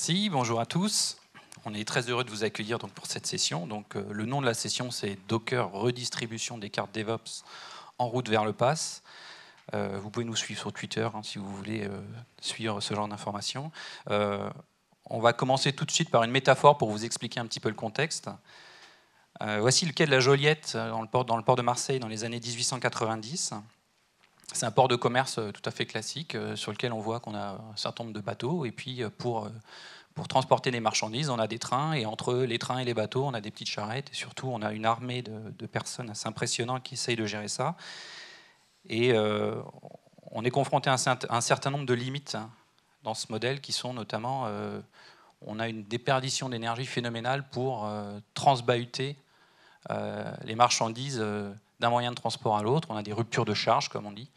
Merci, bonjour à tous. On est très heureux de vous accueillir donc, pour cette session. Donc, le nom de la session, c'est Docker redistribution des cartes DevOps en route vers le PaaS. Vous pouvez nous suivre sur Twitter si vous voulez suivre ce genre d'informations. On va commencer tout de suite par une métaphore pour vous expliquer un petit peu le contexte. Voici le quai de la Joliette dans le port de Marseille dans les années 1890. C'est un port de commerce tout à fait classique sur lequel on voit qu'on a un certain nombre de bateaux. Et puis pour transporter des marchandises, on a des trains. Et entre les trains et les bateaux, on a des petites charrettes. Et surtout, on a une armée de personnes assez impressionnantes qui essayent de gérer ça. Et on est confronté à un certain nombre de limites dans ce modèle qui sont notamment... on a une déperdition d'énergie phénoménale pour transbahuter les marchandises d'un moyen de transport à l'autre. On a des ruptures de charge, comme on dit.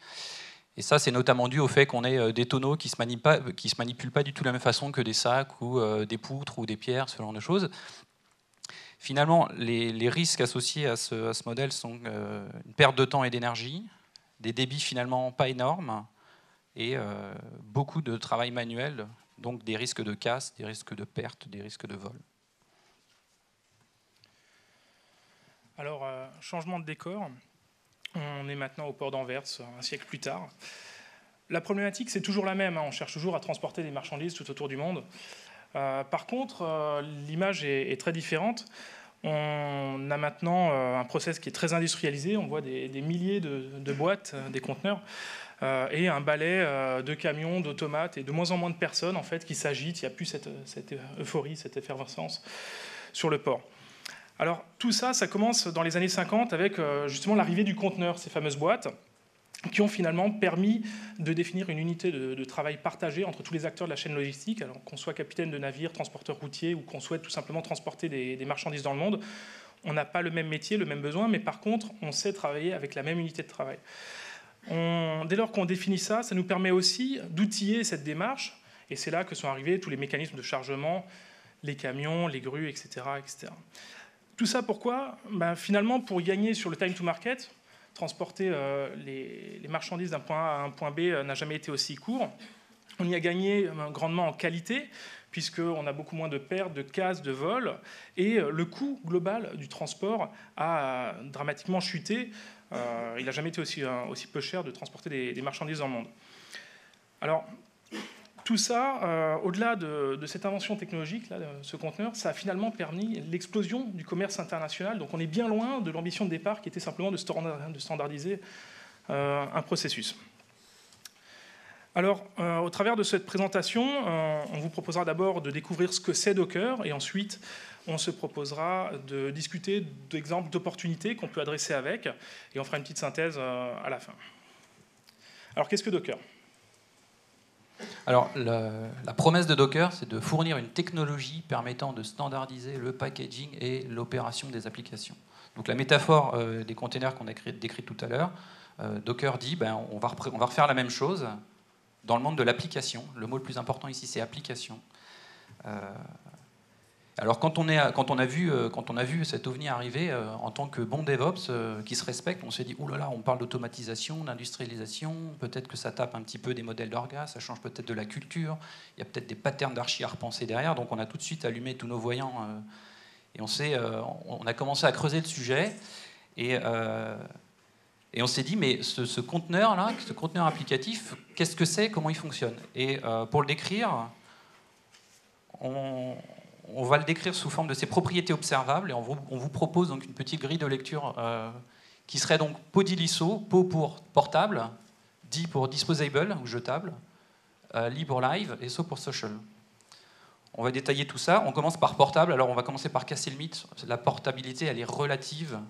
Et ça, c'est notamment dû au fait qu'on ait des tonneaux qui ne se manipulent pas du tout de la même façon que des sacs ou des poutres ou des pierres, ce genre de choses. Finalement, les risques associés à ce modèle sont une perte de temps et d'énergie, des débits finalement pas énormes et beaucoup de travail manuel, donc des risques de casse, des risques de perte, des risques de vol. Alors, changement de décor. On est maintenant au port d'Anvers, un siècle plus tard. La problématique, c'est toujours la même. On cherche toujours à transporter des marchandises tout autour du monde. Par contre, l'image est très différente. On a maintenant un process qui est très industrialisé. On voit des milliers de boîtes, des conteneurs, et un balai de camions, d'automates, et de moins en moins de personnes en fait, qui s'agitent. Il n'y a plus cette euphorie, cette effervescence sur le port. Alors tout ça, ça commence dans les années 50 avec justement l'arrivée du conteneur, ces fameuses boîtes, qui ont finalement permis de définir une unité de travail partagée entre tous les acteurs de la chaîne logistique, alors qu'on soit capitaine de navire, transporteur routier, ou qu'on souhaite tout simplement transporter des marchandises dans le monde. On n'a pas le même métier, le même besoin, mais par contre, on sait travailler avec la même unité de travail. Dès lors qu'on définit ça, ça nous permet aussi d'outiller cette démarche, et c'est là que sont arrivés tous les mécanismes de chargement, les camions, les grues, etc. etc. Tout ça pourquoi ? Finalement, pour gagner sur le time to market, transporter les marchandises d'un point A à un point B n'a jamais été aussi court. On y a gagné grandement en qualité, puisqu'on a beaucoup moins de pertes, de casses, de vols, et le coût global du transport a dramatiquement chuté. Il n'a jamais été aussi peu cher de transporter des marchandises dans le monde. Alors, tout ça, au-delà de cette invention technologique, là, ce conteneur, ça a finalement permis l'explosion du commerce international. Donc on est bien loin de l'ambition de départ qui était simplement de standardiser un processus. Alors, au travers de cette présentation, on vous proposera d'abord de découvrir ce que c'est Docker, et ensuite on se proposera de discuter d'exemples d'opportunités qu'on peut adresser avec, et on fera une petite synthèse à la fin. Alors, qu'est-ce que Docker ? Alors, la promesse de Docker, c'est de fournir une technologie permettant de standardiser le packaging et l'opération des applications. Donc, la métaphore des containers qu'on a décrite tout à l'heure, Docker dit on va refaire la même chose dans le monde de l'application. Le mot le plus important ici, c'est application. Alors quand on a vu cet ovni arriver en tant que bon DevOps qui se respecte, on s'est dit oh là là, on parle d'automatisation, d'industrialisation, peut-être que ça tape un petit peu des modèles d'orgas, ça change peut-être de la culture, il y a peut-être des patterns d'archi à repenser derrière, donc on a tout de suite allumé tous nos voyants et on a commencé à creuser le sujet et on s'est dit mais ce conteneur là, ce conteneur applicatif, qu'est-ce que c'est, comment il fonctionne ? Et pour le décrire, on va le décrire sous forme de ses propriétés observables et on vous propose donc une petite grille de lecture qui serait donc PODIL-ISO, PO pour portable, D pour disposable ou jetable, LI pour live et SO pour social. On va détailler tout ça. On commence par portable. Alors on va commencer par casser le mythe. La portabilité, elle est relative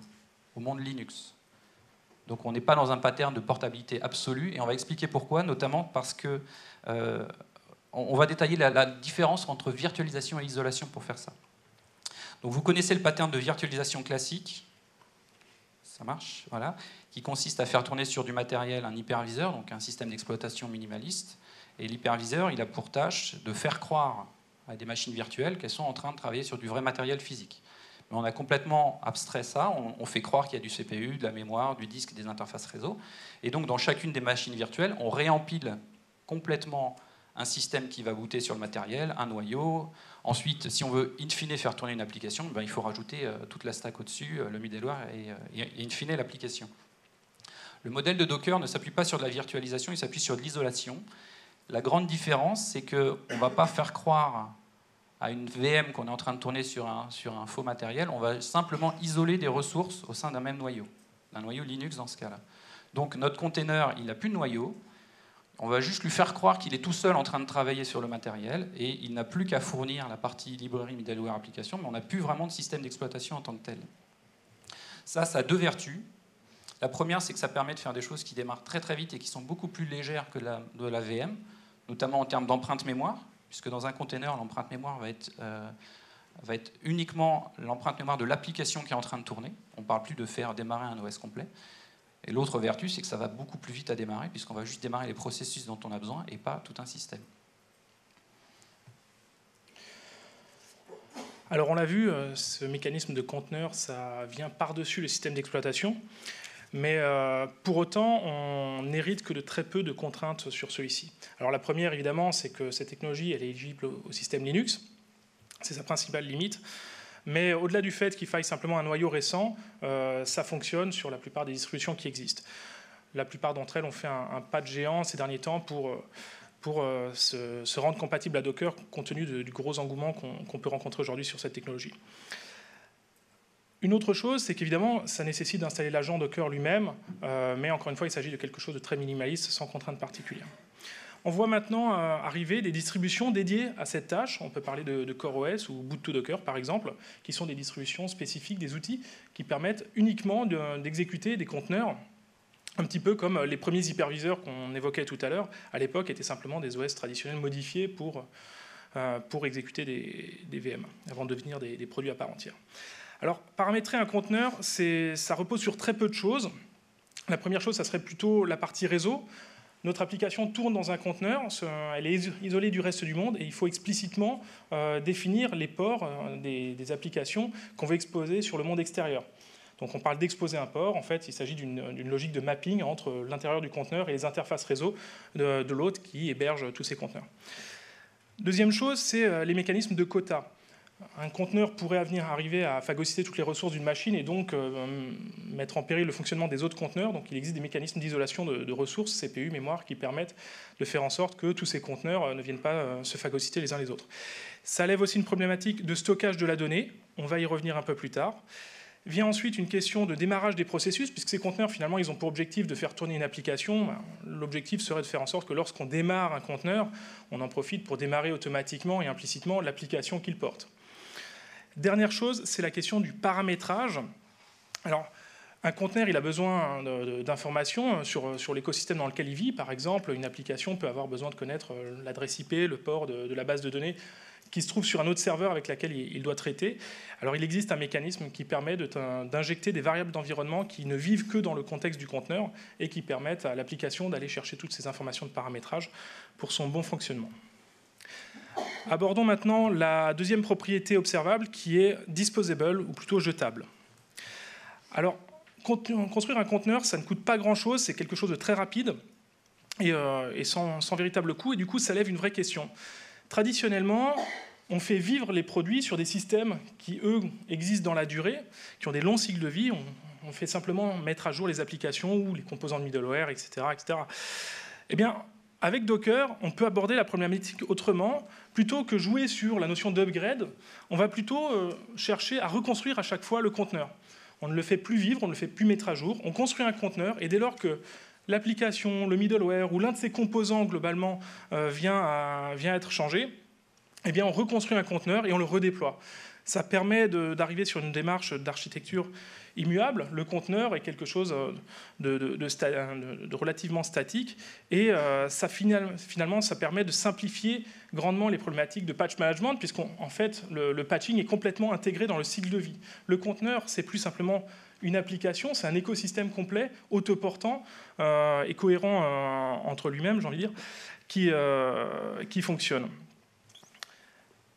au monde Linux. Donc on n'est pas dans un pattern de portabilité absolue et on va expliquer pourquoi, notamment parce que on va détailler la différence entre virtualisation et isolation pour faire ça. Donc vous connaissez le pattern de virtualisation classique, ça marche, voilà, qui consiste à faire tourner sur du matériel un hyperviseur, donc un système d'exploitation minimaliste. Et l'hyperviseur, il a pour tâche de faire croire à des machines virtuelles qu'elles sont en train de travailler sur du vrai matériel physique. Mais on a complètement abstrait ça, on fait croire qu'il y a du CPU, de la mémoire, du disque, des interfaces réseau. Et donc dans chacune des machines virtuelles, on réempile complètement un système qui va booter sur le matériel, un noyau. Ensuite, si on veut in fine faire tourner une application, il faut rajouter toute la stack au-dessus, le middleware et in fine l'application. Le modèle de Docker ne s'appuie pas sur de la virtualisation, il s'appuie sur de l'isolation. La grande différence, c'est qu'on ne va pas faire croire à une VM qu'on est en train de tourner sur un faux matériel, on va simplement isoler des ressources au sein d'un même noyau, d'un noyau Linux dans ce cas-là. Donc notre container, il n'a plus de noyau, on va juste lui faire croire qu'il est tout seul en train de travailler sur le matériel et il n'a plus qu'à fournir la partie librairie, middleware, application, mais on n'a plus vraiment de système d'exploitation en tant que tel. Ça a deux vertus. La première, c'est que ça permet de faire des choses qui démarrent très très vite et qui sont beaucoup plus légères que de la VM, notamment en termes d'empreinte mémoire, puisque dans un container, l'empreinte mémoire va être uniquement l'empreinte mémoire de l'application qui est en train de tourner. On ne parle plus de faire démarrer un OS complet. Et l'autre vertu, c'est que ça va beaucoup plus vite à démarrer, puisqu'on va juste démarrer les processus dont on a besoin et pas tout un système. Alors on l'a vu, ce mécanisme de conteneur, ça vient par-dessus le système d'exploitation. Mais pour autant, on n'hérite que de très peu de contraintes sur celui-ci. Alors la première, évidemment, c'est que cette technologie, elle est éligible au système Linux. C'est sa principale limite. Mais au-delà du fait qu'il faille simplement un noyau récent, ça fonctionne sur la plupart des distributions qui existent. La plupart d'entre elles ont fait un pas de géant ces derniers temps pour se rendre compatible à Docker, compte tenu du gros engouement qu'on peut rencontrer aujourd'hui sur cette technologie. Une autre chose, c'est qu'évidemment, ça nécessite d'installer l'agent Docker lui-même, mais encore une fois, il s'agit de quelque chose de très minimaliste, sans contrainte particulière. On voit maintenant arriver des distributions dédiées à cette tâche. On peut parler de CoreOS ou Boot2Docker, par exemple, qui sont des distributions spécifiques, des outils qui permettent uniquement d'exécuter des conteneurs, un petit peu comme les premiers hyperviseurs qu'on évoquait tout à l'heure. À l'époque, étaient simplement des OS traditionnels modifiés pour exécuter des VM, avant de devenir des produits à part entière. Alors, paramétrer un conteneur, ça repose sur très peu de choses. La première chose, ça serait plutôt la partie réseau. Notre application tourne dans un conteneur, elle est isolée du reste du monde et il faut explicitement définir les ports des applications qu'on veut exposer sur le monde extérieur. Donc on parle d'exposer un port, en fait il s'agit d'une logique de mapping entre l'intérieur du conteneur et les interfaces réseau de l'autre qui héberge tous ces conteneurs. Deuxième chose, c'est les mécanismes de quota. Un conteneur pourrait arriver à phagocyter toutes les ressources d'une machine et donc mettre en péril le fonctionnement des autres conteneurs. Donc il existe des mécanismes d'isolation de ressources, CPU, mémoire, qui permettent de faire en sorte que tous ces conteneurs ne viennent pas se phagocyter les uns les autres. Ça lève aussi une problématique de stockage de la donnée. On va y revenir un peu plus tard. Vient ensuite une question de démarrage des processus, puisque ces conteneurs, finalement, ils ont pour objectif de faire tourner une application. L'objectif serait de faire en sorte que lorsqu'on démarre un conteneur, on en profite pour démarrer automatiquement et implicitement l'application qu'il porte. Dernière chose, c'est la question du paramétrage. Alors, un conteneur, il a besoin d'informations sur l'écosystème dans lequel il vit. Par exemple, une application peut avoir besoin de connaître l'adresse IP, le port de la base de données qui se trouve sur un autre serveur avec lequel il doit traiter. Alors, il existe un mécanisme qui permet d'injecter des variables d'environnement qui ne vivent que dans le contexte du conteneur et qui permettent à l'application d'aller chercher toutes ces informations de paramétrage pour son bon fonctionnement. Abordons maintenant la deuxième propriété observable qui est disposable ou plutôt jetable. Alors, construire un conteneur, ça ne coûte pas grand-chose, c'est quelque chose de très rapide et sans véritable coût, et du coup, ça lève une vraie question. Traditionnellement, on fait vivre les produits sur des systèmes qui, eux, existent dans la durée, qui ont des longs cycles de vie. On fait simplement mettre à jour les applications ou les composants de middleware, etc. etc. Eh bien, avec Docker, on peut aborder la problématique autrement. Plutôt que jouer sur la notion d'upgrade, on va plutôt chercher à reconstruire à chaque fois le conteneur. On ne le fait plus vivre, on ne le fait plus mettre à jour. On construit un conteneur et dès lors que l'application, le middleware ou l'un de ses composants globalement vient être changé, eh bien on reconstruit un conteneur et on le redéploie. Ça permet d'arriver sur une démarche d'architecture immuable. Le conteneur est quelque chose de relativement statique et finalement, ça permet de simplifier grandement les problématiques de patch management puisqu'en fait, le patching est complètement intégré dans le cycle de vie. Le conteneur, c'est plus simplement une application, c'est un écosystème complet, autoportant et cohérent entre lui-même, j'ai envie de dire, qui fonctionne.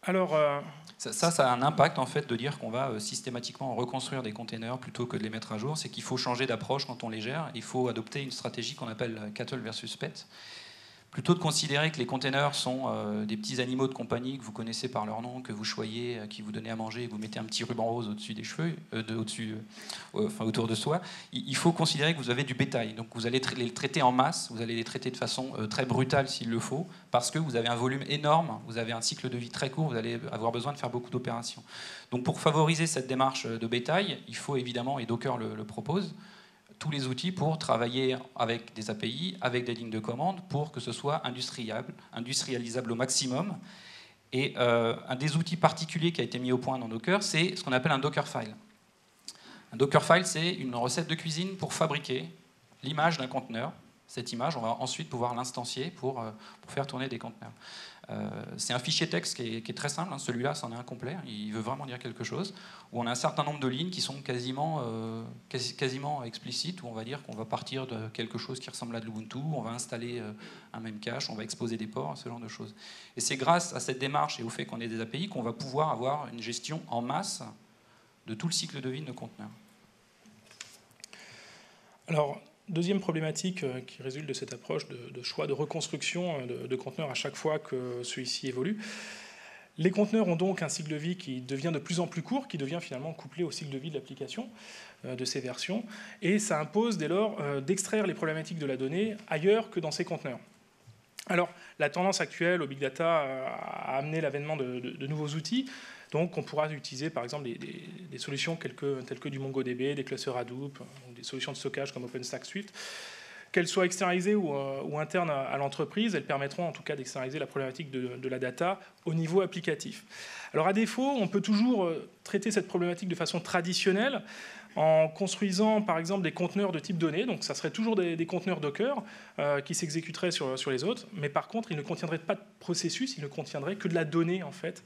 Alors, ça a un impact en fait de dire qu'on va systématiquement reconstruire des containers plutôt que de les mettre à jour. C'est qu'il faut changer d'approche quand on les gère. Il faut adopter une stratégie qu'on appelle cattle versus pet. Plutôt de considérer que les containers sont des petits animaux de compagnie que vous connaissez par leur nom, que vous choyez, qui vous donnez à manger, et que vous mettez un petit ruban rose au-dessus des cheveux, autour de soi, il faut considérer que vous avez du bétail. Donc vous allez les traiter en masse, vous allez les traiter de façon très brutale s'il le faut, parce que vous avez un volume énorme, vous avez un cycle de vie très court, vous allez avoir besoin de faire beaucoup d'opérations. Donc pour favoriser cette démarche de bétail, il faut évidemment, et Docker le propose, tous les outils pour travailler avec des API, avec des lignes de commande, pour que ce soit industrialisable au maximum. Et un des outils particuliers qui a été mis au point dans Docker, c'est ce qu'on appelle un Dockerfile. Un Dockerfile, c'est une recette de cuisine pour fabriquer l'image d'un conteneur. Cette image, on va ensuite pouvoir l'instancier pour faire tourner des conteneurs. C'est un fichier texte qui est très simple, hein. Celui-là, c'en est un complet, il veut vraiment dire quelque chose, où on a un certain nombre de lignes qui sont quasiment explicites, où on va dire qu'on va partir de quelque chose qui ressemble à de l'Ubuntu, on va installer un même cache, on va exposer des ports, ce genre de choses. Et c'est grâce à cette démarche et au fait qu'on ait des API qu'on va pouvoir avoir une gestion en masse de tout le cycle de vie de nos conteneurs. Alors, deuxième problématique qui résulte de cette approche de choix de reconstruction de conteneurs à chaque fois que celui-ci évolue. Les conteneurs ont donc un cycle de vie qui devient de plus en plus court, qui devient finalement couplé au cycle de vie de l'application, de ces versions, et ça impose dès lors d'extraire les problématiques de la donnée ailleurs que dans ces conteneurs. Alors, la tendance actuelle au big data a amené l'avènement de nouveaux outils. Donc, on pourra utiliser, par exemple, des solutions telles que du MongoDB, des clusters Hadoop, des solutions de stockage comme OpenStack Swift. Qu'elles soient externalisées ou internes à l'entreprise, elles permettront en tout cas d'externaliser la problématique de la data au niveau applicatif. Alors, à défaut, on peut toujours traiter cette problématique de façon traditionnelle, en construisant par exemple des conteneurs de type données. Donc ça serait toujours des conteneurs Docker qui s'exécuteraient sur les autres, mais par contre ils ne contiendraient pas de processus, ils ne contiendraient que de la donnée en fait,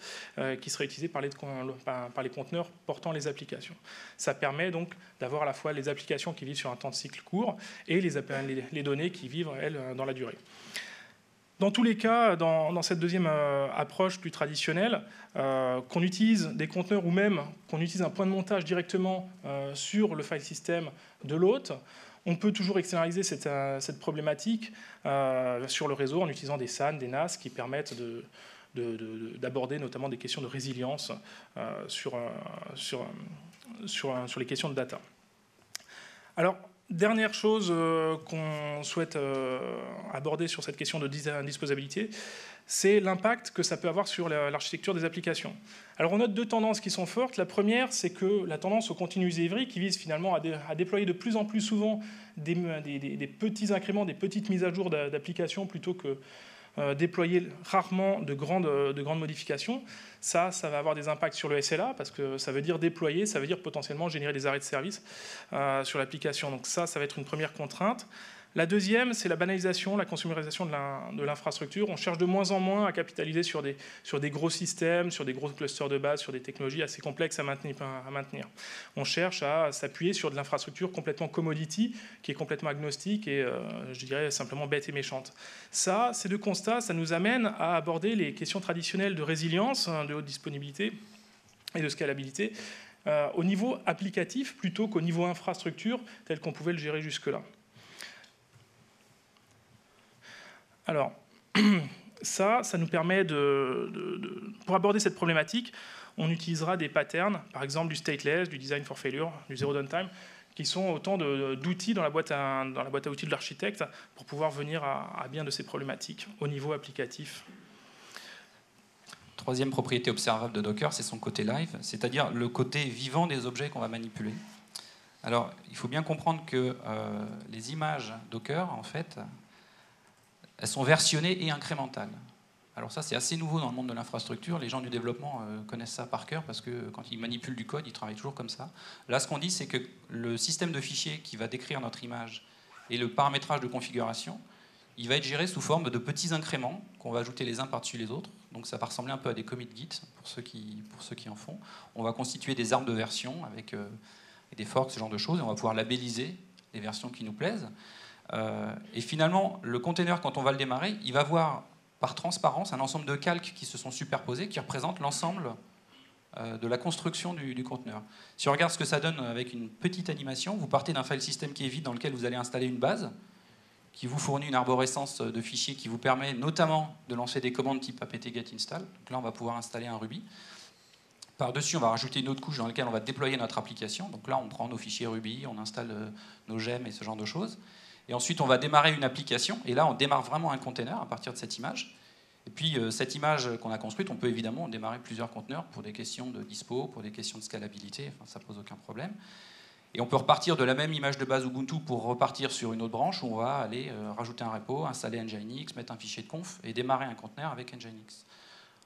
qui serait utilisée par les conteneurs portant les applications. Ça permet donc d'avoir à la fois les applications qui vivent sur un temps de cycle court et les données qui vivent, elles, dans la durée. Dans tous les cas, dans cette deuxième approche plus traditionnelle, qu'on utilise des conteneurs ou même qu'on utilise un point de montage directement sur le file system de l'hôte, on peut toujours externaliser cette problématique sur le réseau en utilisant des SAN, des NAS qui permettent d'aborder notamment des questions de résilience sur les questions de data. Alors, dernière chose qu'on souhaite aborder sur cette question de indisposabilité, c'est l'impact que ça peut avoir sur l'architecture des applications. Alors on note deux tendances qui sont fortes. La première, c'est que la tendance au continuous delivery qui vise finalement à déployer de plus en plus souvent des petits incréments, des petites mises à jour d'applications plutôt que déployer rarement de grandes modifications. Ça va avoir des impacts sur le SLA, parce que ça veut dire déployer, ça veut dire potentiellement générer des arrêts de service sur l'application. Donc ça va être une première contrainte. La deuxième, c'est la banalisation, la consumérisation de l'infrastructure. On cherche de moins en moins à capitaliser sur des gros systèmes, sur des gros clusters de base, sur des technologies assez complexes à maintenir. On cherche à s'appuyer sur de l'infrastructure complètement commodity, qui est complètement agnostique et, je dirais, simplement bête et méchante. Ces deux constats, ça nous amène à aborder les questions traditionnelles de résilience, de haute disponibilité et de scalabilité, au niveau applicatif plutôt qu'au niveau infrastructure, tel qu'on pouvait le gérer jusque-là. Alors, ça nous permet pour aborder cette problématique, on utilisera des patterns, par exemple du stateless, du design for failure, du zero downtime, qui sont autant d'outils dans la boîte à outils de l'architecte pour pouvoir venir à bien de ces problématiques au niveau applicatif. Troisième propriété observable de Docker, c'est son côté live, c'est-à-dire le côté vivant des objets qu'on va manipuler. Alors, il faut bien comprendre que les images Docker, en fait, elles sont versionnées et incrémentales. Alors ça, c'est assez nouveau dans le monde de l'infrastructure. Les gens du développement connaissent ça par cœur parce que quand ils manipulent du code, ils travaillent toujours comme ça. Là, ce qu'on dit, c'est que le système de fichiers qui va décrire notre image et le paramétrage de configuration, il va être géré sous forme de petits incréments qu'on va ajouter les uns par-dessus les autres. Donc ça va ressembler un peu à des commit Git pour ceux qui en font. On va constituer des arbres de version avec des forks, ce genre de choses, et on va pouvoir labelliser les versions qui nous plaisent. Et finalement, le container, quand on va le démarrer, il va avoir par transparence un ensemble de calques qui se sont superposés, qui représentent l'ensemble de la construction du conteneur. Si on regarde ce que ça donne avec une petite animation, vous partez d'un file system qui est vide dans lequel vous allez installer une base, qui vous fournit une arborescence de fichiers qui vous permet notamment de lancer des commandes type apt-get install. Donc là, on va pouvoir installer un Ruby. Par-dessus, on va rajouter une autre couche dans laquelle on va déployer notre application. Donc là, on prend nos fichiers Ruby, on installe nos gemmes et ce genre de choses. Et ensuite, on va démarrer une application. Et là, on démarre vraiment un container à partir de cette image. Et puis, cette image qu'on a construite, on peut évidemment démarrer plusieurs conteneurs pour des questions de dispo, pour des questions de scalabilité. Enfin, ça ne pose aucun problème. Et on peut repartir de la même image de base Ubuntu pour repartir sur une autre branche où on va aller rajouter un repo, installer Nginx, mettre un fichier de conf et démarrer un conteneur avec Nginx.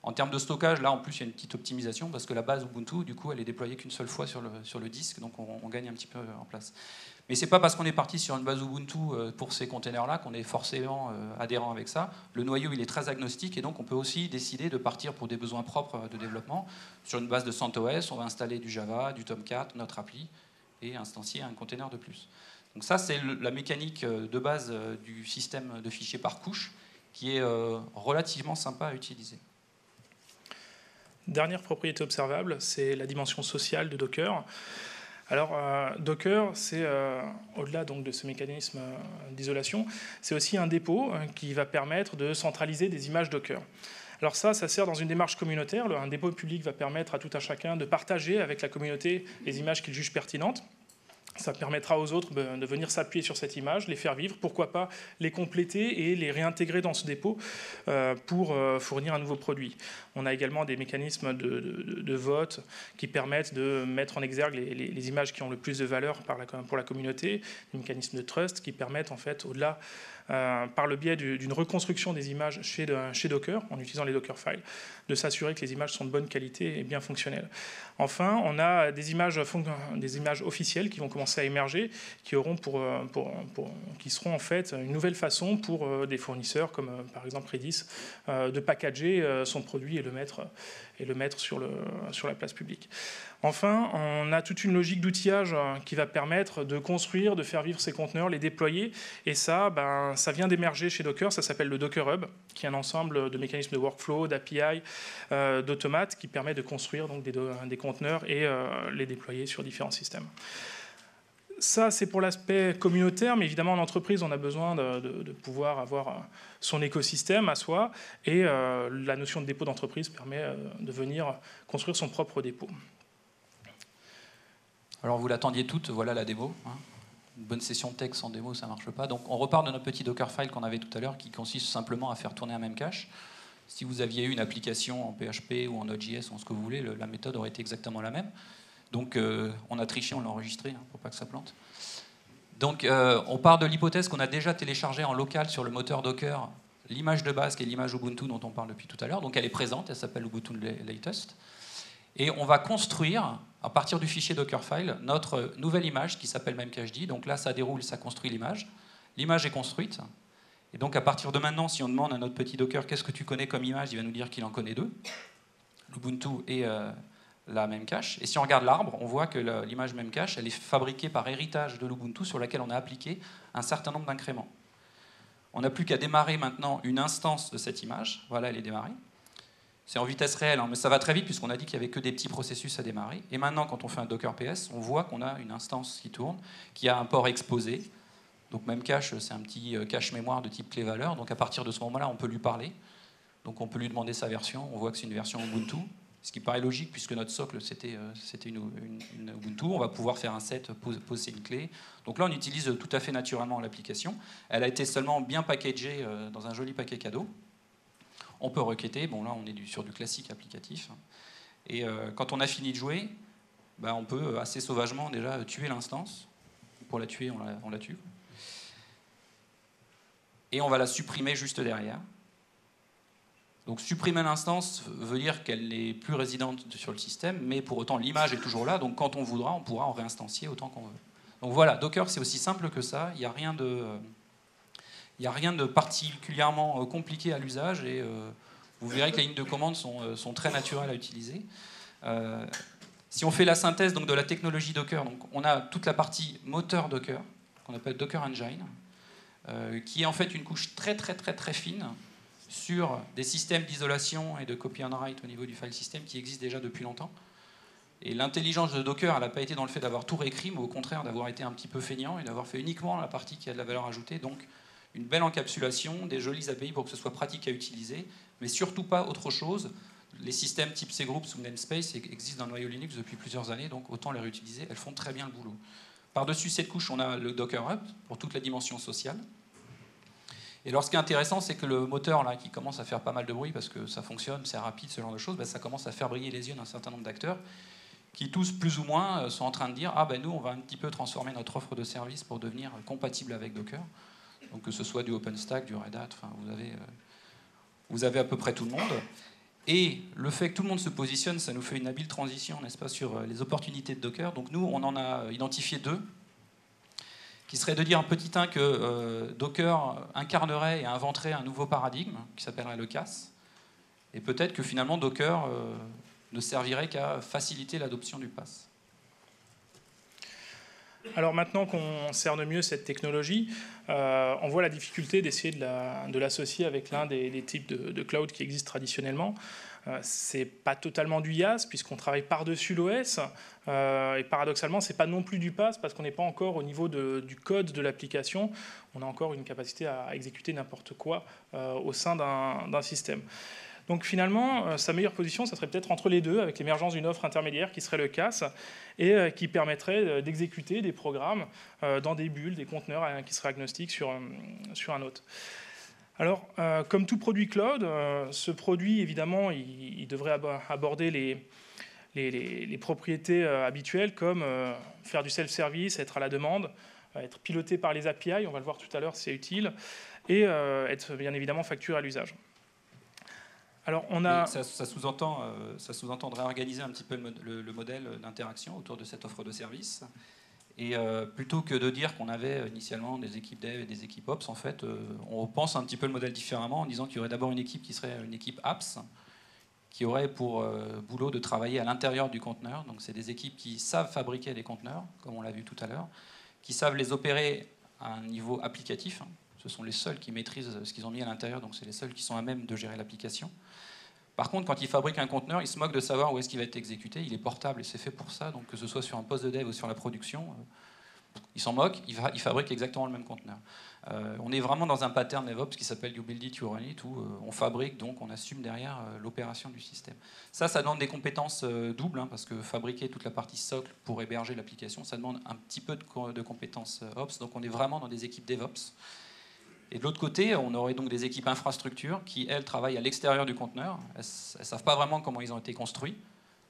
En termes de stockage, là en plus il y a une petite optimisation parce que la base Ubuntu, du coup, elle est déployée qu'une seule fois sur le disque, donc on gagne un petit peu en place. Mais c'est pas parce qu'on est parti sur une base Ubuntu pour ces containers-là qu'on est forcément adhérent avec ça. Le noyau, il est très agnostique et donc on peut aussi décider de partir pour des besoins propres de développement. Sur une base de CentOS, on va installer du Java, du Tomcat, notre appli, et instancier un container de plus. Donc ça, c'est la mécanique de base du système de fichiers par couche qui est relativement sympa à utiliser. Dernière propriété observable, c'est la dimension sociale de Docker. Alors, Docker, c'est au-delà donc de ce mécanisme d'isolation, c'est aussi un dépôt qui va permettre de centraliser des images Docker. Alors ça sert dans une démarche communautaire. Un dépôt public va permettre à tout un chacun de partager avec la communauté les images qu'il juge pertinentes. Ça permettra aux autres de venir s'appuyer sur cette image, les faire vivre, pourquoi pas les compléter et les réintégrer dans ce dépôt pour fournir un nouveau produit. On a également des mécanismes de vote qui permettent de mettre en exergue les images qui ont le plus de valeur pour la communauté, des mécanismes de trust qui permettent en fait, au-delà, par le biais d'une reconstruction des images chez Docker, en utilisant les Dockerfiles, de s'assurer que les images sont de bonne qualité et bien fonctionnelles. Enfin, on a des images officielles qui vont commencer à émerger, qui seront en fait une nouvelle façon pour des fournisseurs comme par exemple Redis de packager son produit et le mettre sur la place publique. Enfin, on a toute une logique d'outillage qui va permettre de construire, de faire vivre ces conteneurs, les déployer. Et ça, ça vient d'émerger chez Docker, ça s'appelle le Docker Hub, qui est un ensemble de mécanismes de workflow, d'API, d'automates, qui permet de construire donc, des conteneurs et les déployer sur différents systèmes. Ça, c'est pour l'aspect communautaire, mais évidemment, en entreprise, on a besoin de pouvoir avoir son écosystème à soi, et la notion de dépôt d'entreprise permet de venir construire son propre dépôt. Alors, vous l'attendiez toutes, voilà la démo. Une bonne session de texte sans démo, ça ne marche pas. Donc, on repart de notre petit Dockerfile qu'on avait tout à l'heure, qui consiste simplement à faire tourner un Memcache. Si vous aviez eu une application en PHP ou en Node.js ou en ce que vous voulez, la méthode aurait été exactement la même. Donc, on a triché, on l'a enregistré, pour pas que ça plante. Donc, on part de l'hypothèse qu'on a déjà téléchargé en local sur le moteur Docker l'image de base, qui est l'image Ubuntu dont on parle depuis tout à l'heure. Donc, elle est présente, elle s'appelle Ubuntu Latest. Et on va construire, à partir du fichier Dockerfile, notre nouvelle image qui s'appelle memcached. Donc là, ça déroule, ça construit l'image. L'image est construite. Et donc, à partir de maintenant, si on demande à notre petit Docker qu'est-ce que tu connais comme image, il va nous dire qu'il en connaît deux, l'Ubuntu et la Memcache. Et si on regarde l'arbre, on voit que l'image Memcache, elle est fabriquée par héritage de l'Ubuntu sur laquelle on a appliqué un certain nombre d'incréments. On n'a plus qu'à démarrer maintenant une instance de cette image. Voilà, elle est démarrée. C'est en vitesse réelle, mais ça va très vite puisqu'on a dit qu'il n'y avait que des petits processus à démarrer. Et maintenant, quand on fait un Docker PS, on voit qu'on a une instance qui tourne, qui a un port exposé. Donc Memcache, c'est un petit cache mémoire de type clé-valeur. Donc à partir de ce moment-là, on peut lui parler. Donc on peut lui demander sa version. On voit que c'est une version Ubuntu, ce qui paraît logique puisque notre socle, c'était une Ubuntu. On va pouvoir faire un set, poser une clé. Donc là, on utilise tout à fait naturellement l'application. Elle a été seulement bien packagée dans un joli paquet cadeau. On peut requêter, bon là on est sur du classique applicatif, et quand on a fini de jouer, on peut assez sauvagement déjà tuer l'instance. Pour la tuer, on la tue. Et on va la supprimer juste derrière. Donc supprimer l'instance veut dire qu'elle n'est plus résidente sur le système, mais pour autant l'image est toujours là, donc quand on voudra, on pourra en réinstancier autant qu'on veut. Donc voilà, Docker c'est aussi simple que ça, il n'y a rien de particulièrement compliqué à l'usage et vous verrez que les lignes de commande sont très naturelles à utiliser. Si on fait la synthèse donc, de la technologie Docker, donc, on a toute la partie moteur Docker, qu'on appelle Docker Engine, qui est en fait une couche très fine sur des systèmes d'isolation et de copy on write au niveau du file system qui existent déjà depuis longtemps. Et l'intelligence de Docker, elle n'a pas été dans le fait d'avoir tout réécrit, mais au contraire d'avoir été un petit peu feignant et d'avoir fait uniquement la partie qui a de la valeur ajoutée, donc une belle encapsulation, des jolies API pour que ce soit pratique à utiliser, mais surtout pas autre chose. Les systèmes type cgroups ou namespace existent dans le noyau Linux depuis plusieurs années, donc autant les réutiliser, elles font très bien le boulot. Par-dessus cette couche, on a le Docker Hub pour toute la dimension sociale. Et alors ce qui est intéressant, c'est que le moteur là, qui commence à faire pas mal de bruit parce que ça fonctionne, c'est rapide, ce genre de choses, ben, ça commence à faire briller les yeux d'un certain nombre d'acteurs qui tous plus ou moins sont en train de dire « Ah ben nous, on va un petit peu transformer notre offre de service pour devenir compatible avec Docker ». Donc que ce soit du OpenStack, du Red Hat, enfin, vous avez à peu près tout le monde. Et le fait que tout le monde se positionne, ça nous fait une habile transition, n'est-ce pas, sur les opportunités de Docker. Donc nous, on en a identifié deux, qui serait de dire, petit 1, que Docker incarnerait et inventerait un nouveau paradigme, qui s'appellerait le CAS. Et peut-être que finalement, Docker ne servirait qu'à faciliter l'adoption du PaaS. Alors maintenant qu'on cerne mieux cette technologie, on voit la difficulté d'essayer de l'associer avec l'un des types de cloud qui existent traditionnellement. C'est pas totalement du IaaS puisqu'on travaille par-dessus l'OS et paradoxalement c'est pas non plus du PaaS parce qu'on n'est pas encore au niveau du code de l'application. On a encore une capacité à exécuter n'importe quoi au sein d'un système. Donc finalement, sa meilleure position, ça serait peut-être entre les deux, avec l'émergence d'une offre intermédiaire qui serait le CAS et qui permettrait d'exécuter des programmes dans des bulles, des conteneurs qui seraient agnostiques sur un autre. Alors, comme tout produit cloud, ce produit, évidemment, il devrait aborder les propriétés habituelles comme faire du self-service, être à la demande, être piloté par les API, on va le voir tout à l'heure, c'est utile, et être bien évidemment facturé à l'usage. Alors, ça sous-entendrait organiser un petit peu le modèle d'interaction autour de cette offre de service. Et plutôt que de dire qu'on avait initialement des équipes dev et des équipes ops, en fait, on pense un petit peu le modèle différemment en disant qu'il y aurait d'abord une équipe qui serait une équipe apps, qui aurait pour boulot de travailler à l'intérieur du conteneur. Donc c'est des équipes qui savent fabriquer des conteneurs, comme on l'a vu tout à l'heure, qui savent les opérer à un niveau applicatif. Ce sont les seuls qui maîtrisent ce qu'ils ont mis à l'intérieur, donc c'est les seuls qui sont à même de gérer l'application. Par contre, quand ils fabriquent un conteneur, ils se moquent de savoir où est-ce qu'il va être exécuté. Il est portable et c'est fait pour ça. Donc que ce soit sur un poste de dev ou sur la production, ils s'en moquent, ils fabriquent exactement le même conteneur. On est vraiment dans un pattern DevOps qui s'appelle You Build It, You Run It, où on fabrique, donc on assume derrière l'opération du système. Ça demande des compétences doubles, parce que fabriquer toute la partie socle pour héberger l'application, ça demande un petit peu de compétences Ops. Donc on est vraiment dans des équipes DevOps. Et de l'autre côté, on aurait donc des équipes infrastructures qui, elles, travaillent à l'extérieur du conteneur. Elles ne savent pas vraiment comment ils ont été construits.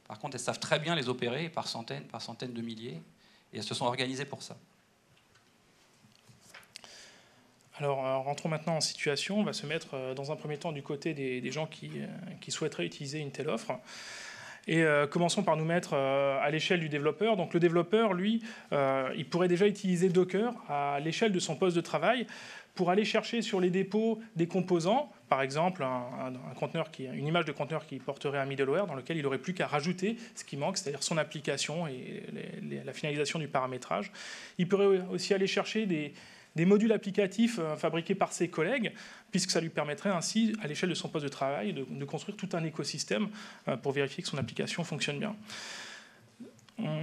Par contre, elles savent très bien les opérer par centaines de milliers. Et elles se sont organisées pour ça. Alors, rentrons maintenant en situation. On va se mettre dans un premier temps du côté des gens qui souhaiteraient utiliser une telle offre. Et commençons par nous mettre à l'échelle du développeur. Donc le développeur, lui, il pourrait déjà utiliser Docker à l'échelle de son poste de travail pour aller chercher sur les dépôts des composants, par exemple une image de conteneur qui porterait un middleware dans lequel il n'aurait plus qu'à rajouter ce qui manque, c'est-à-dire son application et la finalisation du paramétrage. Il pourrait aussi aller chercher des modules applicatifs fabriqués par ses collègues, puisque ça lui permettrait ainsi, à l'échelle de son poste de travail, de construire tout un écosystème pour vérifier que son application fonctionne bien.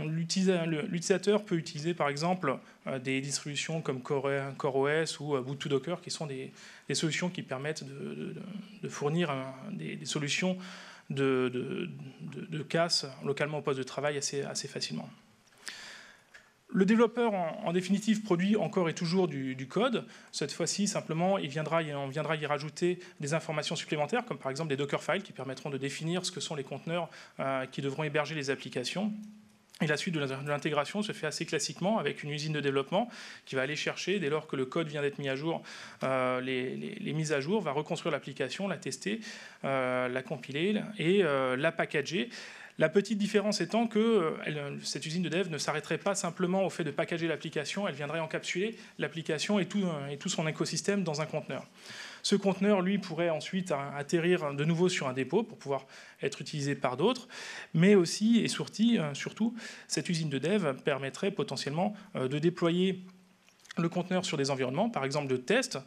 L'utilisateur peut utiliser par exemple des distributions comme CoreOS ou Boot2Docker, qui sont des solutions qui permettent de fournir des solutions de casse localement au poste de travail assez facilement. Le développeur, en définitive, produit encore et toujours du code. Cette fois-ci, simplement, on viendra y rajouter des informations supplémentaires, comme par exemple des Dockerfiles qui permettront de définir ce que sont les conteneurs qui devront héberger les applications. Et la suite de l'intégration se fait assez classiquement avec une usine de développement qui va aller chercher, dès lors que le code vient d'être mis à jour, les mises à jour, va reconstruire l'application, la tester, la compiler et la packager. La petite différence étant que cette usine de dev ne s'arrêterait pas simplement au fait de packager l'application, elle viendrait encapsuler l'application et tout son écosystème dans un conteneur. Ce conteneur, lui, pourrait ensuite atterrir de nouveau sur un dépôt pour pouvoir être utilisé par d'autres, mais aussi et surtout, cette usine de dev permettrait potentiellement de déployer le conteneur sur des environnements, par exemple de tests,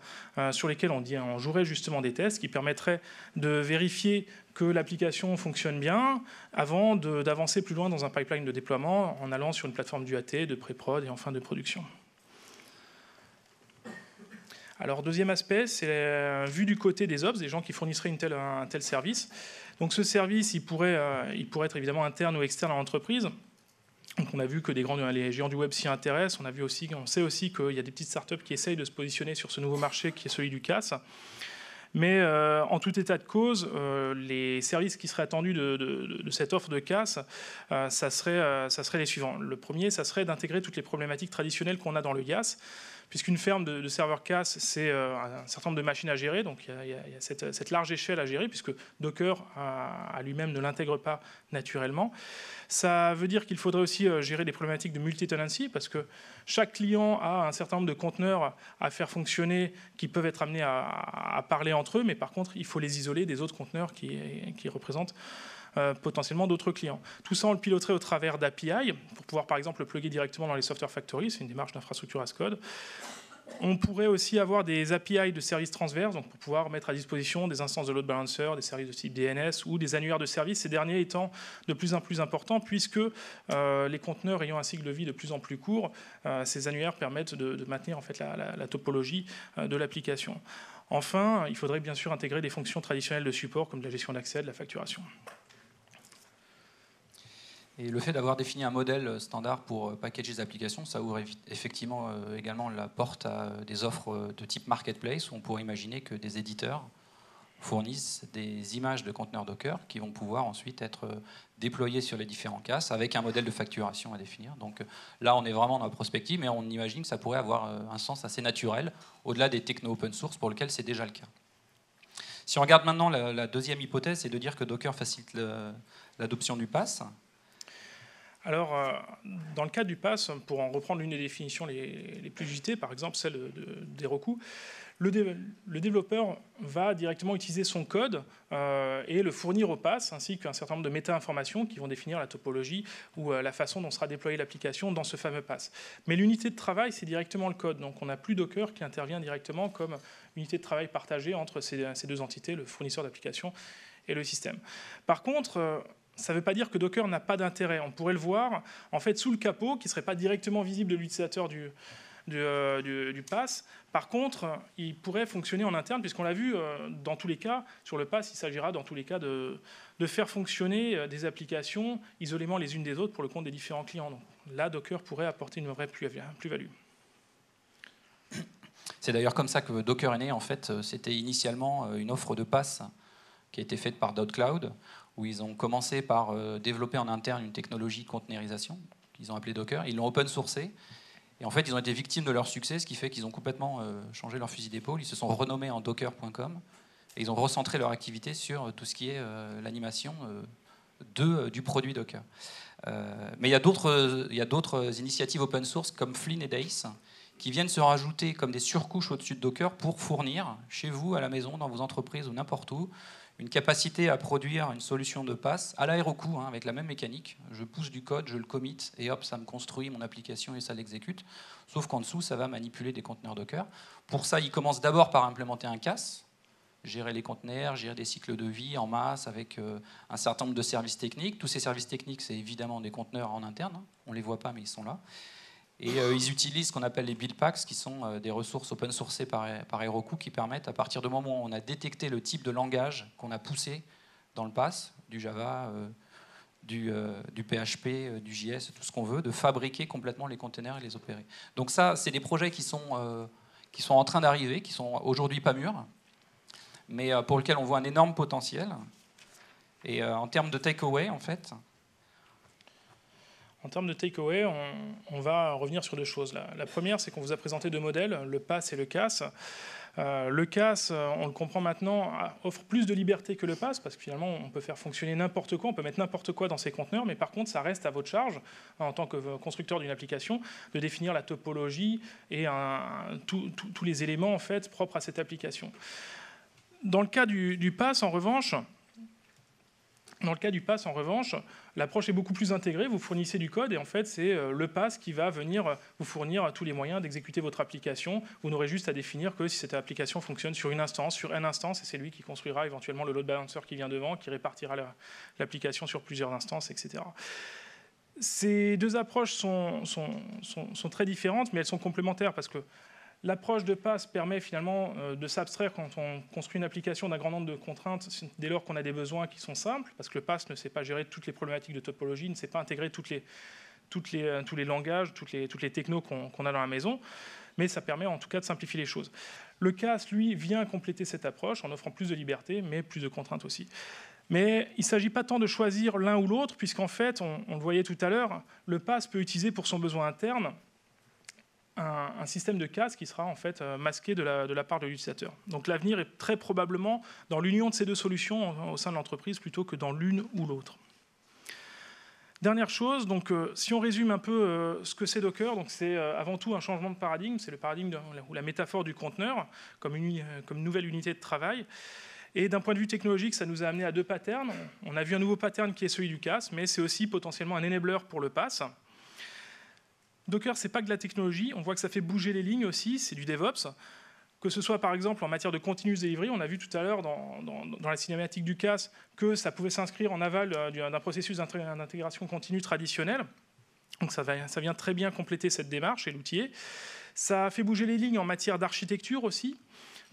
sur lesquels on jouerait justement des tests qui permettraient de vérifier que l'application fonctionne bien avant d'avancer plus loin dans un pipeline de déploiement en allant sur une plateforme d'UAT, de pré-prod et enfin de production. Alors, deuxième aspect, c'est vu du côté des ops, des gens qui fournisseraient un tel service. Donc, ce service, il pourrait être évidemment interne ou externe à l'entreprise. Donc, on a vu que les géants du web s'y intéressent. On sait aussi qu'il y a des petites startups qui essayent de se positionner sur ce nouveau marché qui est celui du CaaS. Mais en tout état de cause, les services qui seraient attendus de cette offre de CaaS, ça serait les suivants. Le premier, ça serait d'intégrer toutes les problématiques traditionnelles qu'on a dans le IaaS, puisqu'une ferme de serveurs CaaS, c'est un certain nombre de machines à gérer, donc il y a cette large échelle à gérer, puisque Docker à lui-même ne l'intègre pas naturellement. Ça veut dire qu'il faudrait aussi gérer les problématiques de multi-tenancy, parce que chaque client a un certain nombre de conteneurs à faire fonctionner qui peuvent être amenés à parler entre eux, mais par contre, il faut les isoler des autres conteneurs qui représentent potentiellement d'autres clients. Tout ça, on le piloterait au travers d'API, pour pouvoir par exemple le plugger directement dans les software factories, c'est une démarche d'infrastructure as code. On pourrait aussi avoir des API de services transverses, donc pour pouvoir mettre à disposition des instances de load balancer, des services de type DNS ou des annuaires de services, ces derniers étant de plus en plus importants, puisque les conteneurs ayant un cycle de vie de plus en plus court, ces annuaires permettent de maintenir en fait la topologie de l'application. Enfin, il faudrait bien sûr intégrer des fonctions traditionnelles de support, comme de la gestion d'accès, de la facturation. Et le fait d'avoir défini un modèle standard pour packager les applications, ça ouvre effectivement également la porte à des offres de type marketplace, où on pourrait imaginer que des éditeurs fournissent des images de conteneurs Docker qui vont pouvoir ensuite être déployés sur les différents CaaS avec un modèle de facturation à définir. Donc là, on est vraiment dans la prospective, mais on imagine que ça pourrait avoir un sens assez naturel, au-delà des techno open source pour lesquels c'est déjà le cas. Si on regarde maintenant la deuxième hypothèse, c'est de dire que Docker facilite l'adoption du PaaS. Alors, dans le cadre du PaaS, pour en reprendre l'une des définitions les plus usitées, par exemple celle d'Heroku, le développeur va directement utiliser son code et le fournir au PaaS, ainsi qu'un certain nombre de méta-informations qui vont définir la topologie ou la façon dont sera déployée l'application dans ce fameux PaaS. Mais l'unité de travail, c'est directement le code. Donc on n'a plus Docker qui intervient directement comme unité de travail partagée entre ces deux entités, le fournisseur d'application et le système. Par contre, ça ne veut pas dire que Docker n'a pas d'intérêt. On pourrait le voir en fait sous le capot, qui ne serait pas directement visible de l'utilisateur du PaaS. Par contre, il pourrait fonctionner en interne, puisqu'on l'a vu dans tous les cas, sur le PaaS, il s'agira dans tous les cas de faire fonctionner des applications isolément les unes des autres pour le compte des différents clients. Donc, là, Docker pourrait apporter une vraie plus-value. C'est d'ailleurs comme ça que Docker est né. En fait, c'était initialement une offre de PaaS qui a été faite par .cloud, où ils ont commencé par développer en interne une technologie de containerisation qu'ils ont appelée Docker. Ils l'ont open sourcé. Et en fait, ils ont été victimes de leur succès, ce qui fait qu'ils ont complètement changé leur fusil d'épaule. Ils se sont renommés en docker.com et ils ont recentré leur activité sur tout ce qui est l'animation du produit Docker. Mais il y a d'autres initiatives open source comme Flynn et Dace qui viennent se rajouter comme des surcouches au-dessus de Docker pour fournir chez vous, à la maison, dans vos entreprises ou n'importe où, une capacité à produire une solution de PaaS à la Heroku, avec la même mécanique. Je pousse du code, je le commit, et hop, ça me construit mon application et ça l'exécute. Sauf qu'en dessous, ça va manipuler des conteneurs Docker. Pour ça, il commence d'abord par implémenter un CaaS, gérer les conteneurs, gérer des cycles de vie en masse avec un certain nombre de services techniques. Tous ces services techniques, c'est évidemment des conteneurs en interne. On ne les voit pas, mais ils sont là. Et ils utilisent ce qu'on appelle les build packs, qui sont des ressources open sourcées par Heroku, qui permettent, à partir du moment où on a détecté le type de langage qu'on a poussé dans le PaaS, du Java, du PHP, du JS, tout ce qu'on veut, de fabriquer complètement les containers et les opérer. Donc ça, c'est des projets qui sont en train d'arriver, qui sont aujourd'hui pas mûrs, mais pour lesquels on voit un énorme potentiel. Et en termes de takeaway, en fait... En termes de takeaway, on va revenir sur deux choses. La première, c'est qu'on vous a présenté deux modèles, le PaaS et le CaaS. Le CaaS, on le comprend maintenant, offre plus de liberté que le PaaS, parce que finalement, on peut faire fonctionner n'importe quoi, on peut mettre n'importe quoi dans ses conteneurs, mais par contre, ça reste à votre charge, en tant que constructeur d'une application, de définir la topologie et tous les éléments en fait, propres à cette application. Dans le cas du PaaS, en revanche, l'approche est beaucoup plus intégrée. Vous fournissez du code et en fait, c'est le PaaS qui va venir vous fournir tous les moyens d'exécuter votre application. Vous n'aurez juste à définir que si cette application fonctionne sur une instance, sur N instances, et c'est lui qui construira éventuellement le load balancer qui vient devant, qui répartira l'application sur plusieurs instances, etc. Ces deux approches sont très différentes, mais elles sont complémentaires parce que L'approche de pass permet finalement de s'abstraire quand on construit une application d'un grand nombre de contraintes, dès lors qu'on a des besoins qui sont simples, parce que le pass ne sait pas gérer toutes les problématiques de topologie, ne sait pas intégrer tous les langages, toutes les technos qu'on a dans la maison, mais ça permet en tout cas de simplifier les choses. Le CAS, lui, vient compléter cette approche en offrant plus de liberté, mais plus de contraintes aussi. Mais il ne s'agit pas tant de choisir l'un ou l'autre, puisqu'en fait, on le voyait tout à l'heure, le pass peut utiliser pour son besoin interne un système de CAS qui sera en fait masqué de la part de l'utilisateur. Donc l'avenir est très probablement dans l'union de ces deux solutions au sein de l'entreprise plutôt que dans l'une ou l'autre. Dernière chose, donc, si on résume un peu ce que c'est Docker, c'est avant tout un changement de paradigme, c'est le paradigme ou la métaphore du conteneur comme nouvelle unité de travail. Et d'un point de vue technologique, ça nous a amené à deux patterns. On a vu un nouveau pattern qui est celui du CAS, mais c'est aussi potentiellement un enabler pour le PaaS. Docker, c'est pas que de la technologie, on voit que ça fait bouger les lignes aussi, c'est du DevOps. Que ce soit par exemple en matière de continuous delivery, on a vu tout à l'heure dans la cinématique du CAS que ça pouvait s'inscrire en aval d'un processus d'intégration continue traditionnel. Donc ça vient très bien compléter cette démarche et l'outiller. Ça a fait bouger les lignes en matière d'architecture aussi,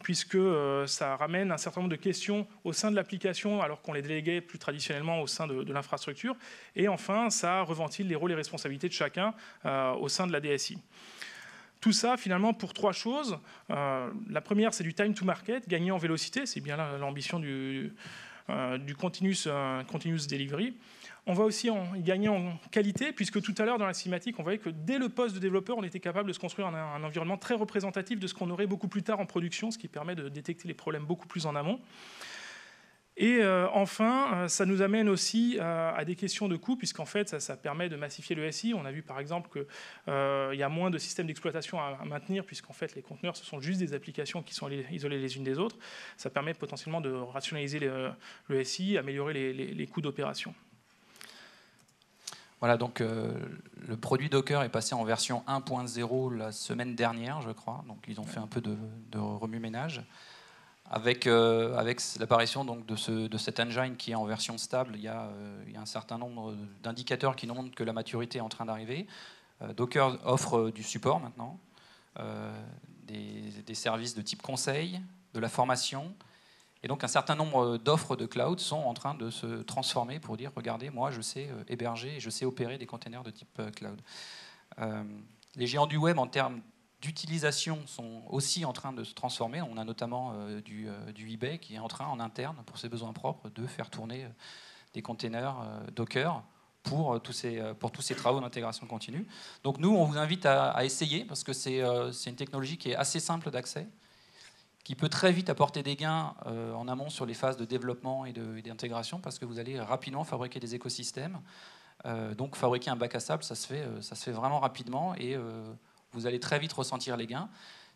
puisque ça ramène un certain nombre de questions au sein de l'application, alors qu'on les déléguait plus traditionnellement au sein de l'infrastructure. Et enfin, ça reventile les rôles et responsabilités de chacun au sein de la DSI. Tout ça, finalement, pour trois choses. La première, c'est du time to market, gagner en vélocité. C'est bien l'ambition du continuous delivery. On va aussi y gagner en qualité, puisque tout à l'heure, dans la cinématique, on voyait que dès le poste de développeur, on était capable de se construire un environnement très représentatif de ce qu'on aurait beaucoup plus tard en production, ce qui permet de détecter les problèmes beaucoup plus en amont. Et enfin, ça nous amène aussi à des questions de coût, puisqu'en fait, ça permet de massifier le SI. On a vu par exemple qu'il y a moins de systèmes d'exploitation à maintenir, puisqu'en fait, les conteneurs, ce sont juste des applications qui sont isolées les unes des autres. Ça permet potentiellement de rationaliser le SI, améliorer les coûts d'opération. Voilà, donc le produit Docker est passé en version 1.0 la semaine dernière, je crois. Donc ils ont fait un peu de remue-ménage. Avec l'apparition donc de cet engine qui est en version stable, il y a un certain nombre d'indicateurs qui nous montrent que la maturité est en train d'arriver. Docker offre du support maintenant, des services de type conseil, de la formation. Et donc un certain nombre d'offres de cloud sont en train de se transformer pour dire, regardez, moi je sais héberger et je sais opérer des containers de type cloud. Les géants du web en termes d'utilisation sont aussi en train de se transformer. On a notamment du eBay qui est en train, en interne, pour ses besoins propres, de faire tourner des containers Docker pour tous ces travaux d'intégration continue. Donc nous, on vous invite à essayer, parce que c'est une technologie qui est assez simple d'accès, qui peut très vite apporter des gains en amont sur les phases de développement et d'intégration, parce que vous allez rapidement fabriquer des écosystèmes. Donc fabriquer un bac à sable, ça se fait vraiment rapidement, et vous allez très vite ressentir les gains.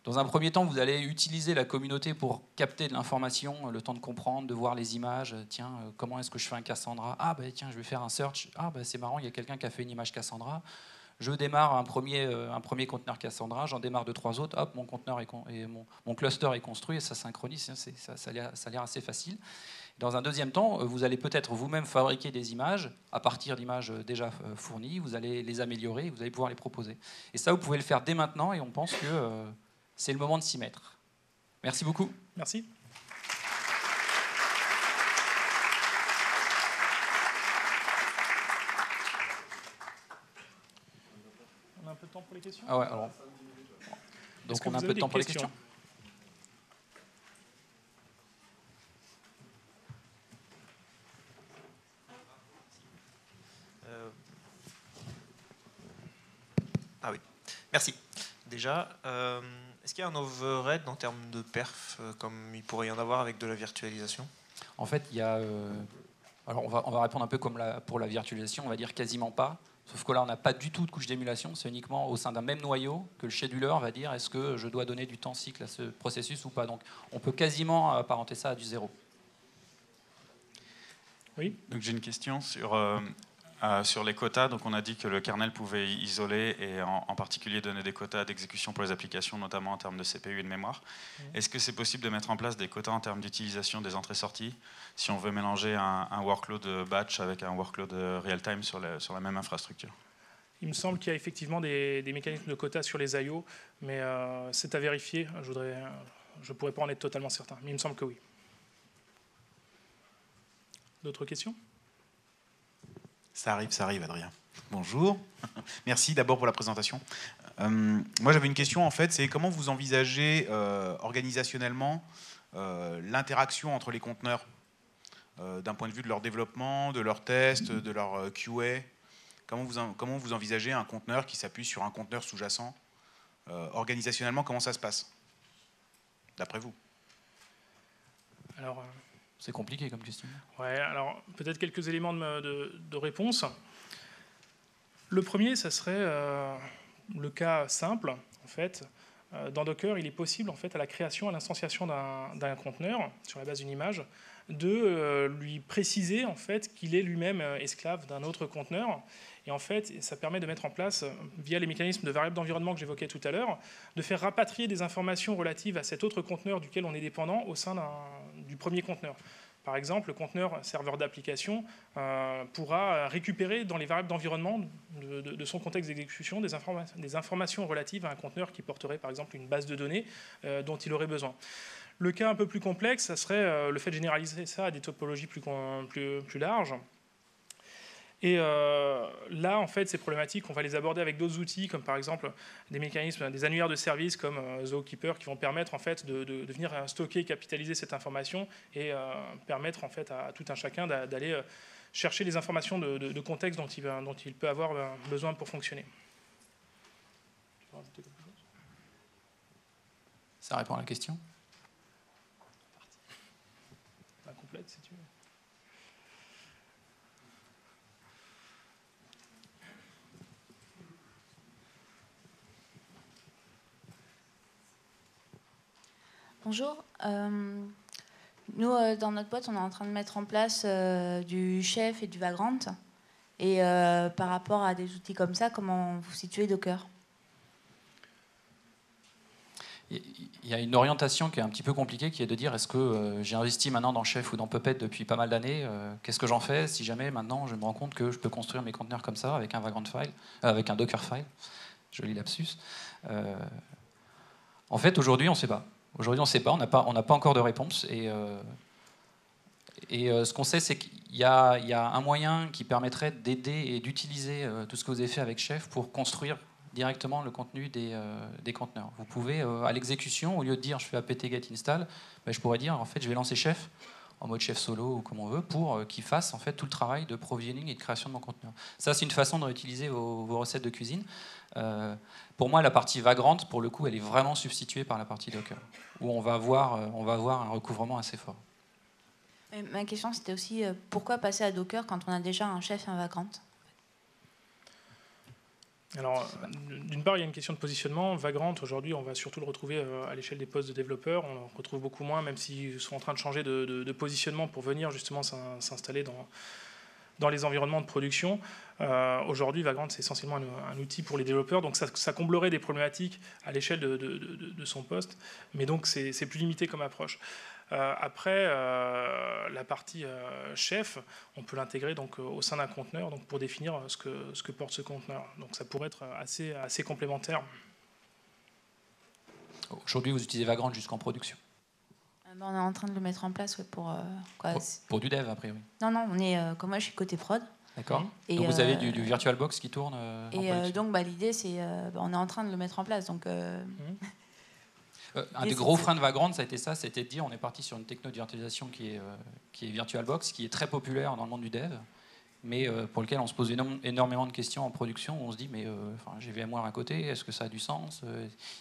Dans un premier temps, vous allez utiliser la communauté pour capter de l'information, le temps de comprendre, de voir les images. Tiens, comment est-ce que je fais un Cassandra? Ah, bah, tiens, je vais faire un search. Ah, bah, c'est marrant, il y a quelqu'un qui a fait une image Cassandra. Je démarre un premier conteneur Cassandra, j'en démarre 2-3 autres. Hop, mon cluster est construit et ça synchronise. Ça a l'air assez facile. Dans un deuxième temps, vous allez peut-être vous-même fabriquer des images à partir d'images déjà fournies. Vous allez les améliorer et vous allez pouvoir les proposer. Et ça, vous pouvez le faire dès maintenant et on pense que c'est le moment de s'y mettre. Merci beaucoup. Merci. On a un peu de temps pour les questions? Ah ouais, alors. Donc on a un peu de temps pour les questions. Ah oui, merci. Déjà, est-ce qu'il y a un overhead en termes de perf, comme il pourrait y en avoir avec de la virtualisation? En fait, il y a... alors on va répondre un peu comme pour la virtualisation, on va dire quasiment pas. Sauf que là, on n'a pas du tout de couche d'émulation, c'est uniquement au sein d'un même noyau que le scheduler va dire est-ce que je dois donner du temps cycle à ce processus ou pas. Donc on peut quasiment apparenter ça à du zéro. Oui. Donc j'ai une question sur les quotas. Donc on a dit que le kernel pouvait isoler et en particulier donner des quotas d'exécution pour les applications, notamment en termes de CPU et de mémoire. Est-ce que c'est possible de mettre en place des quotas en termes d'utilisation des entrées-sorties si on veut mélanger un workload batch avec un workload real-time sur la même infrastructure? Il me semble qu'il y a effectivement des mécanismes de quotas sur les IO, mais c'est à vérifier. Je ne pourrais pas en être totalement certain, mais il me semble que oui. D'autres questions ? Ça arrive, Adrien. Bonjour. Merci d'abord pour la présentation. Moi, j'avais une question, en fait, c'est comment vous envisagez organisationnellement l'interaction entre les conteneurs d'un point de vue de leur développement, de leurs tests, de leur QA. Comment vous envisagez un conteneur qui s'appuie sur un conteneur sous-jacent? Organisationnellement, comment ça se passe, d'après vous? Alors, c'est compliqué comme question. Ouais, alors peut-être quelques éléments de réponse. Le premier, ça serait le cas simple, en fait. Dans Docker, il est possible, en fait, à la création, à l'instanciation d'un conteneur, sur la base d'une image, de lui préciser, en fait, qu'il est lui-même esclave d'un autre conteneur. Et en fait, ça permet de mettre en place, via les mécanismes de variables d'environnement que j'évoquais tout à l'heure, de faire rapatrier des informations relatives à cet autre conteneur duquel on est dépendant au sein du premier conteneur. Par exemple, le conteneur serveur d'application pourra récupérer dans les variables d'environnement de son contexte d'exécution des informations relatives à un conteneur qui porterait par exemple une base de données dont il aurait besoin. Le cas un peu plus complexe, ça serait le fait de généraliser ça à des topologies plus larges. Et là, en fait, ces problématiques, on va les aborder avec d'autres outils, comme par exemple des mécanismes, des annuaires de services comme Zookeeper, qui vont permettre en fait de venir stocker et capitaliser cette information et permettre en fait à tout un chacun d'aller chercher les informations de contexte dont il peut avoir besoin pour fonctionner. Tu veux rajouter quelque chose ? Ça répond à la question ? Complète, si tu veux. Bonjour. Nous, dans notre boîte, on est en train de mettre en place du Chef et du Vagrant. Et par rapport à des outils comme ça, comment vous situez Docker ? Il y a une orientation qui est un petit peu compliquée, qui est de dire est-ce que j'ai investi maintenant dans Chef ou dans Puppet depuis pas mal d'années, qu'est-ce que j'en fais si jamais maintenant je me rends compte que je peux construire mes conteneurs comme ça avec un Vagrant file, avec un Docker file, joli lapsus. En fait, aujourd'hui, on ne sait pas. Aujourd'hui, on ne sait pas, on n'a pas encore de réponse. Et ce qu'on sait, c'est qu'il y a un moyen qui permettrait d'aider et d'utiliser tout ce que vous avez fait avec Chef pour construire directement le contenu des conteneurs. Vous pouvez, à l'exécution, au lieu de dire je fais apt get install, ben, je pourrais dire en fait je vais lancer Chef en mode Chef solo ou comme on veut pour qu'il fasse en fait tout le travail de provisioning et de création de mon conteneur. Ça, c'est une façon de réutiliser vos recettes de cuisine. Pour moi, la partie Vagrant, pour le coup, elle est vraiment substituée par la partie Docker, où on va avoir un recouvrement assez fort. Ma question, c'était aussi pourquoi passer à Docker quand on a déjà un Chef et un Vagrant ? Alors, d'une part, il y a une question de positionnement. Vagrant, aujourd'hui, on va surtout le retrouver à l'échelle des postes de développeurs. On le retrouve beaucoup moins, même s'ils sont en train de changer de positionnement pour venir justement s'installer dans les environnements de production. Aujourd'hui, Vagrant, c'est essentiellement un outil pour les développeurs, donc ça comblerait des problématiques à l'échelle de son poste, mais donc c'est plus limité comme approche. Après, la partie Chef, on peut l'intégrer donc au sein d'un conteneur, donc pour définir ce que porte ce conteneur. Donc ça pourrait être assez complémentaire. Aujourd'hui, vous utilisez Vagrant jusqu'en production. On est en train de le mettre en place pour quoi, pour du dev, a priori. Non, on est comme moi, je suis côté prod. D'accord. Donc vous avez du VirtualBox qui tourne en et donc l'idée, c'est on est en train de le mettre en place. Donc un des gros freins de Vagrant, ça a été ça, c'était de dire on est parti sur une techno de virtualisation qui est VirtualBox, qui est très populaire dans le monde du dev, mais pour lequel on se pose énormément de questions en production, où on se dit mais j'ai VMware à côté, est-ce que ça a du sens?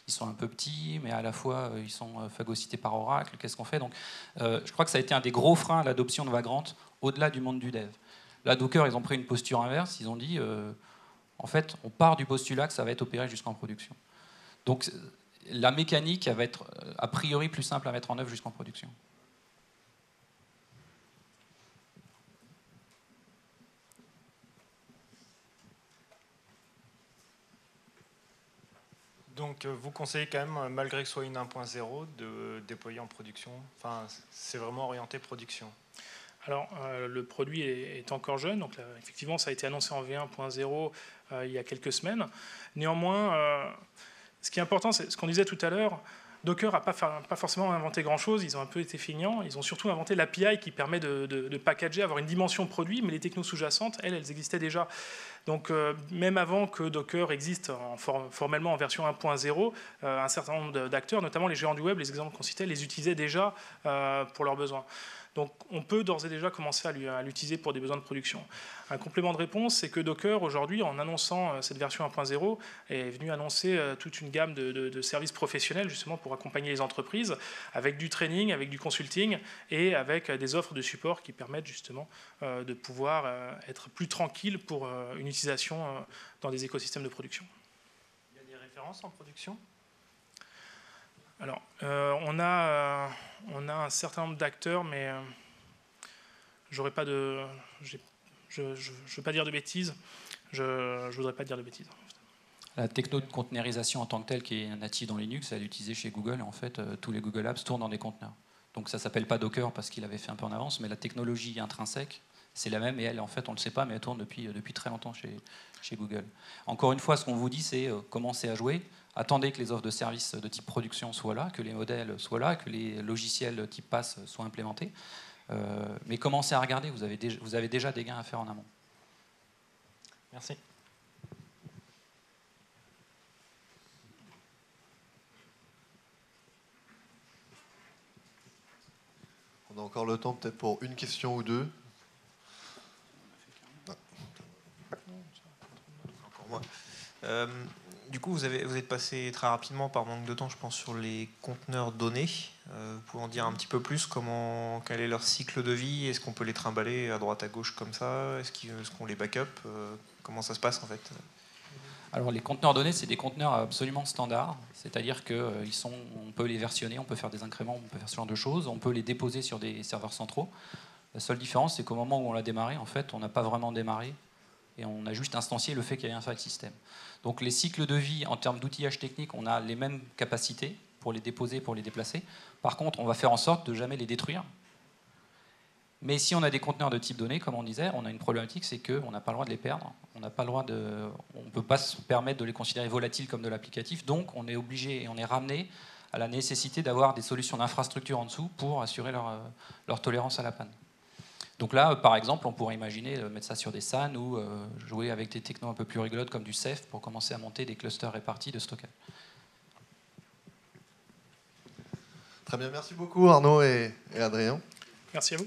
Ils sont un peu petits, mais à la fois ils sont phagocytés par Oracle, qu'est-ce qu'on fait? Donc je crois que ça a été un des gros freins à l'adoption de Vagrant au-delà du monde du dev. Là, Docker, ils ont pris une posture inverse, ils ont dit en fait, on part du postulat que ça va être opéré jusqu'en production. Donc la mécanique elle va être a priori plus simple à mettre en œuvre jusqu'en production. Donc vous conseillez quand même, malgré que ce soit une 1.0, de déployer en production. Enfin, c'est vraiment orienté production. Alors, le produit est encore jeune, donc là, effectivement, ça a été annoncé en V1.0 il y a quelques semaines. Néanmoins, ce qui est important, c'est ce qu'on disait tout à l'heure. Docker n'a pas forcément inventé grand-chose, ils ont un peu été feignants. Ils ont surtout inventé l'API qui permet de packager, avoir une dimension produit, mais les technos sous-jacentes, elles existaient déjà. Donc même avant que Docker existe formellement en version 1.0, un certain nombre d'acteurs, notamment les géants du web, les exemples qu'on citait, les utilisaient déjà pour leurs besoins. Donc on peut d'ores et déjà commencer à l'utiliser pour des besoins de production. Un complément de réponse, c'est que Docker, aujourd'hui, en annonçant cette version 1.0, est venu annoncer toute une gamme de services professionnels, justement, pour accompagner les entreprises, avec du training, avec du consulting, et avec des offres de support qui permettent justement de pouvoir être plus tranquille pour une utilisation dans des écosystèmes de production. Il y a des références en production ? Alors, on a un certain nombre d'acteurs, mais j'aurais pas de, je veux pas dire de bêtises. Je voudrais pas dire de bêtises. La techno de containerisation en tant que telle, qui est native dans Linux, elle est utilisée chez Google. Et en fait, tous les Google Apps tournent dans des conteneurs. Donc ça s'appelle pas Docker parce qu'il avait fait un peu en avance, mais la technologie intrinsèque, c'est la même. Et elle, en fait, on le sait pas, mais elle tourne depuis très longtemps chez Google. Encore une fois, ce qu'on vous dit, c'est commencer à jouer. Attendez que les offres de services de type production soient là, que les modèles soient là, que les logiciels type PaaS soient implémentés. Mais commencez à regarder, vous avez déjà des gains à faire en amont. Merci. On a encore le temps peut-être pour une question ou deux. Non. Encore moi. Du coup, vous êtes passé très rapidement, par manque de temps, je pense, sur les conteneurs donnés. Vous pouvez en dire un petit peu plus, quel est leur cycle de vie? Est-ce qu'on peut les trimballer à droite, à gauche comme ça? Est-ce qu'on les backup? Comment ça se passe en fait? Alors les conteneurs donnés, c'est des conteneurs absolument standards, c'est-à-dire qu'on peut les versionner, on peut faire des incréments, on peut faire ce genre de choses, on peut les déposer sur des serveurs centraux. La seule différence, c'est qu'au moment où on l'a démarré, en fait, on n'a pas vraiment démarré et on a juste instancié le fait qu'il y avait un file system. Donc les cycles de vie en termes d'outillage technique, on a les mêmes capacités pour les déposer, pour les déplacer. Par contre, on va faire en sorte de jamais les détruire. Mais si on a des conteneurs de type données, comme on disait, on a une problématique, c'est qu'on n'a pas le droit de les perdre. On n'a pas le droit on ne peut pas se permettre de les considérer volatiles comme de l'applicatif. Donc on est obligé et on est ramené à la nécessité d'avoir des solutions d'infrastructure en dessous pour assurer leur tolérance à la panne. Donc là, par exemple, on pourrait imaginer mettre ça sur des SAN ou jouer avec des technos un peu plus rigolotes comme du Ceph pour commencer à monter des clusters répartis de stockage. Très bien, merci beaucoup Arnaud et Adrien. Merci à vous.